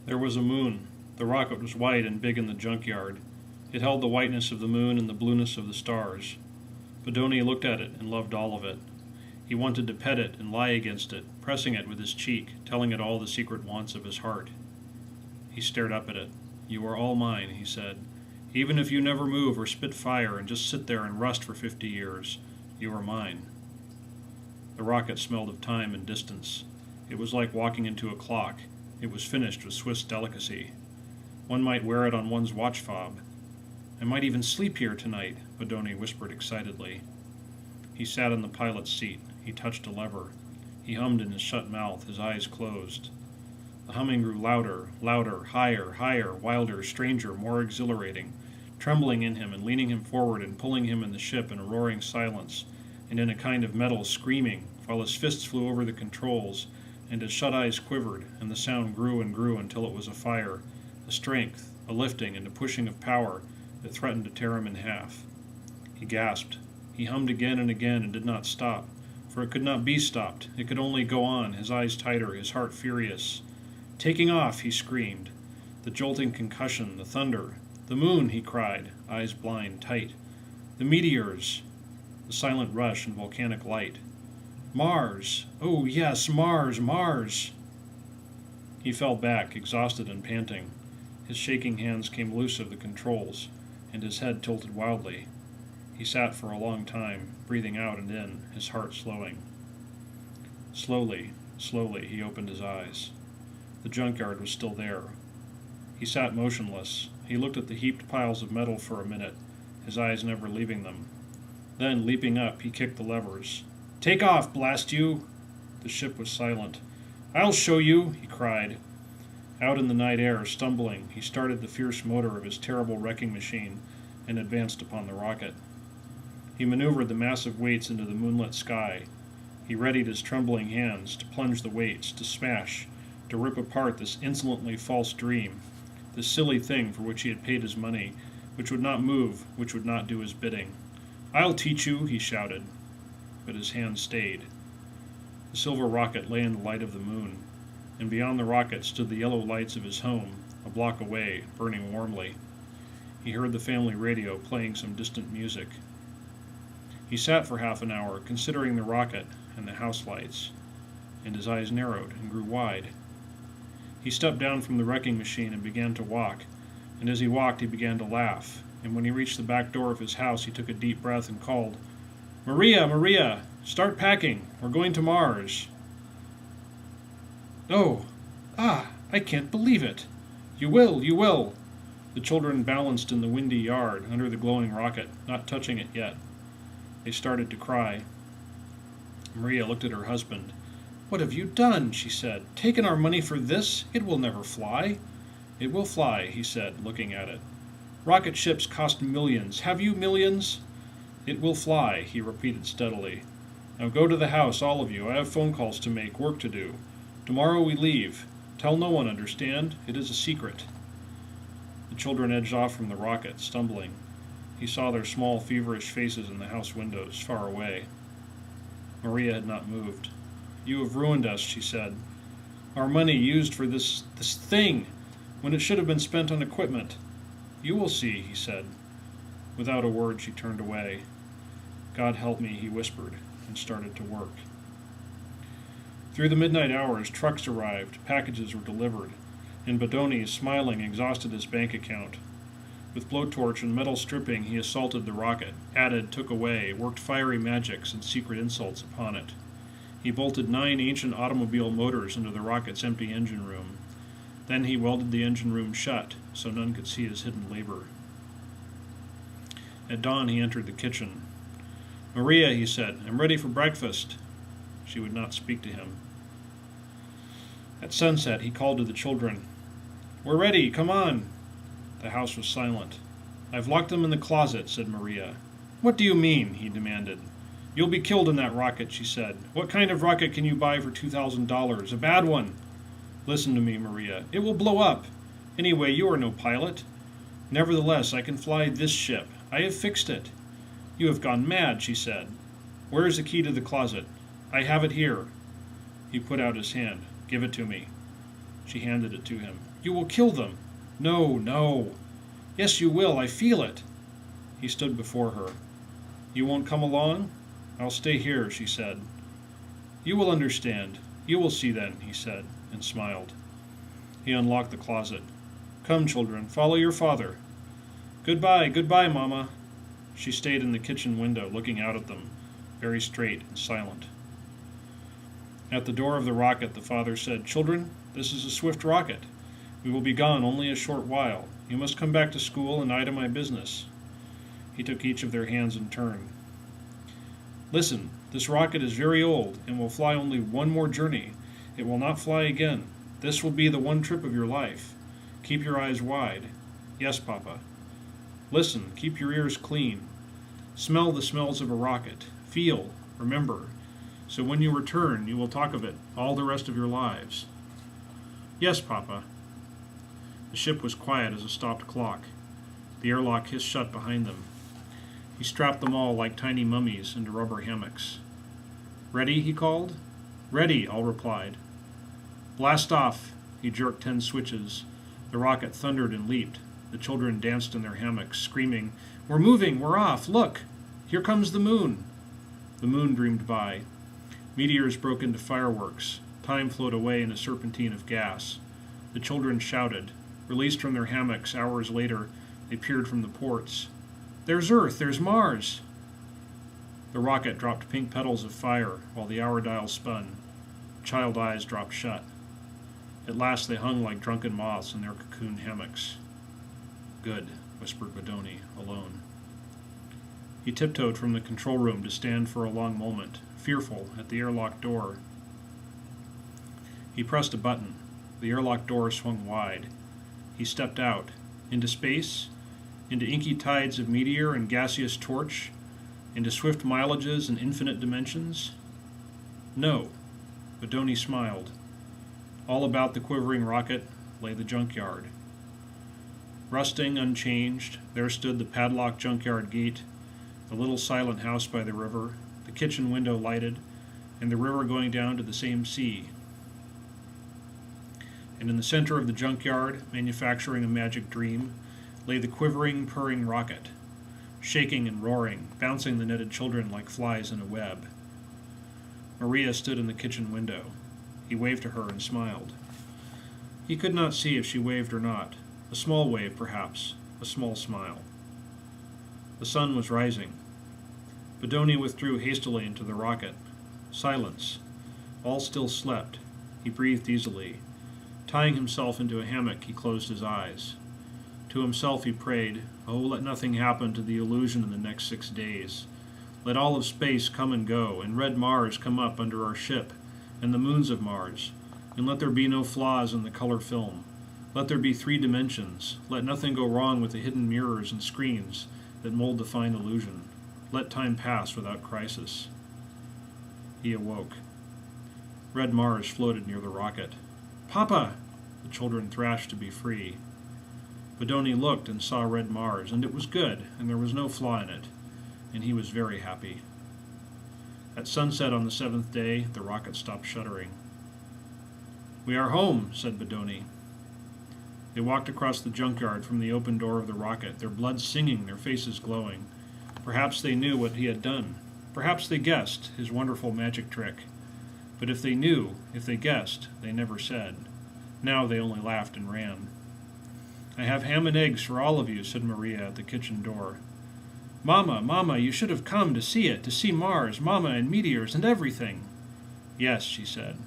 There was a moon. The rocket was white and big in the junkyard. It held the whiteness of the moon and the blueness of the stars. Bodoni looked at it and loved all of it. He wanted to pet it and lie against it, pressing it with his cheek, telling it all the secret wants of his heart. He stared up at it. "You are all mine," he said. "Even if you never move or spit fire and just sit there and rust for 50 years, you are mine." The rocket smelled of time and distance. It was like walking into a clock. It was finished with Swiss delicacy. One might wear it on one's watch fob. "I might even sleep here tonight," Bodoni whispered excitedly. He sat in the pilot's seat. He touched a lever. He hummed in his shut mouth, his eyes closed. The humming grew louder, louder, higher, higher, wilder, stranger, more exhilarating, trembling in him and leaning him forward and pulling him in the ship in a roaring silence, and in a kind of metal screaming, while his fists flew over the controls, and his shut eyes quivered, and the sound grew and grew until it was a fire, a strength, a lifting and a pushing of power that threatened to tear him in half. He gasped. He hummed again and again and did not stop, for it could not be stopped. It could only go on, his eyes tighter, his heart furious. "Taking off," he screamed. The jolting concussion, the thunder. "The moon," he cried, eyes blind, tight. "The meteors." The silent rush and volcanic light. "Mars! Oh, yes, Mars, Mars!" He fell back, exhausted and panting. His shaking hands came loose of the controls, and his head tilted wildly. He sat for a long time, breathing out and in, his heart slowing. Slowly, slowly, he opened his eyes. The junkyard was still there. He sat motionless. He looked at the heaped piles of metal for a minute, his eyes never leaving them. Then, leaping up, he kicked the levers. "Take off, blast you!" The ship was silent. "I'll show you!" he cried. Out in the night air, stumbling, he started the fierce motor of his terrible wrecking machine and advanced upon the rocket. He maneuvered the massive weights into the moonlit sky. He readied his trembling hands to plunge the weights, to smash, to rip apart this insolently false dream, this silly thing for which he had paid his money, which would not move, which would not do his bidding. "I'll teach you," he shouted. But his hand stayed. The silver rocket lay in the light of the moon, and beyond the rocket stood the yellow lights of his home, a block away, burning warmly. He heard the family radio playing some distant music. He sat for half an hour, considering the rocket and the house lights, and his eyes narrowed and grew wide. He stepped down from the wrecking machine and began to walk, and as he walked he began to laugh, and when he reached the back door of his house he took a deep breath and called, "Maria, Maria, start packing, we're going to Mars." "Oh, I can't believe it." "You will, you will." The children balanced in the windy yard under the glowing rocket, not touching it yet. They started to cry. Maria looked at her husband. "What have you done?" she said. "Taken our money for this? It will never fly." "It will fly," he said, looking at it. "Rocket ships cost millions. Have you millions?" "It will fly," he repeated steadily. "Now go to the house, all of you. I have phone calls to make, work to do. Tomorrow we leave. Tell no one, understand? It is a secret." The children edged off from the rocket, stumbling. He saw their small, feverish faces in the house windows, far away. Maria had not moved. "You have ruined us," she said. "Our money used for this thing, when it should have been spent on equipment." "You will see," he said. Without a word, she turned away. "God help me," he whispered, and started to work. Through the midnight hours, trucks arrived, packages were delivered, and Bodoni, smiling, exhausted his bank account. With blowtorch and metal stripping, he assaulted the rocket, added, took away, worked fiery magics and secret insults upon it. He bolted 9 ancient automobile motors into the rocket's empty engine room. Then he welded the engine room shut, so none could see his hidden labor. At dawn he entered the kitchen. "Maria," he said, "I'm ready for breakfast." She would not speak to him. At sunset he called to the children. "We're ready, come on." The house was silent. "I've locked them in the closet," said Maria. "What do you mean?" he demanded. "You'll be killed in that rocket," she said. "What kind of rocket can you buy for $2,000? A bad one." "Listen to me, Maria. It will blow up. Anyway, you are no pilot. Nevertheless, I can fly this ship. I have fixed it." "You have gone mad," she said. "Where is the key to the closet?" "I have it here." He put out his hand. "Give it to me." She handed it to him. You will kill them. No, no. Yes, you will. I feel it. He stood before her. You won't come along? I'll stay here, she said. You will understand. You will see then, he said, and smiled. He unlocked the closet. Come, children, follow your father. Goodbye, goodbye, Mama. She stayed in the kitchen window, looking out at them, very straight and silent. At the door of the rocket, the father said, Children, this is a swift rocket. We will be gone only a short while. You must come back to school and I to my business. He took each of their hands in turn. Listen, this rocket is very old and will fly only one more journey. It will not fly again. This will be the one trip of your life. Keep your eyes wide. Yes, Papa. Listen, keep your ears clean. Smell the smells of a rocket. Feel, remember. So when you return, you will talk of it all the rest of your lives. Yes, Papa. The ship was quiet as a stopped clock. The airlock hissed shut behind them. He strapped them all like tiny mummies into rubber hammocks. Ready, he called. Ready, all replied. Blast off! He jerked 10 switches. The rocket thundered and leaped. The children danced in their hammocks, screaming, We're moving! We're off! Look! Here comes the moon! The moon dreamed by. Meteors broke into fireworks. Time flowed away in a serpentine of gas. The children shouted. Released from their hammocks hours later, they peered from the ports. There's Earth! There's Mars! The rocket dropped pink petals of fire while the hour dial spun. Child eyes dropped shut. At last they hung like drunken moths in their cocoon hammocks. Good, whispered Bodoni, alone. He tiptoed from the control room to stand for a long moment, fearful, at the airlock door. He pressed a button. The airlock door swung wide. He stepped out, into space, into inky tides of meteor and gaseous torch, into swift mileages and infinite dimensions. No, Bodoni smiled. All about the quivering rocket lay the junkyard. Rusting, unchanged, there stood the padlocked junkyard gate, the little silent house by the river, the kitchen window lighted, and the river going down to the same sea. And in the center of the junkyard, manufacturing a magic dream, lay the quivering, purring rocket, shaking and roaring, bouncing the netted children like flies in a web. Maria stood in the kitchen window. He waved to her and smiled. He could not see if she waved or not. A small wave, perhaps, a small smile. The sun was rising. Bodoni withdrew hastily into the rocket. Silence. All still slept. He breathed easily. Tying himself into a hammock, he closed his eyes. To himself he prayed, Oh, let nothing happen to the illusion in the next 6 days. Let all of space come and go, and red Mars come up under our ship, and the moons of Mars, and let there be no flaws in the color film. Let there be 3 dimensions. Let nothing go wrong with the hidden mirrors and screens that mold the fine illusion. Let time pass without crisis. He awoke. Red Mars floated near the rocket. Papa! The children thrashed to be free. Bodoni looked and saw red Mars, and it was good, and there was no flaw in it, and he was very happy. At sunset on the 7th day, the rocket stopped shuddering. We are home, said Bodoni. They walked across the junkyard from the open door of the rocket, their blood singing, their faces glowing. Perhaps they knew what he had done. Perhaps they guessed his wonderful magic trick. But if they knew, if they guessed, they never said. Now they only laughed and ran. I have ham and eggs for all of you, said Maria at the kitchen door. Mama, Mama, you should have come to see it, to see Mars, Mama, and meteors, and everything. Yes, she said.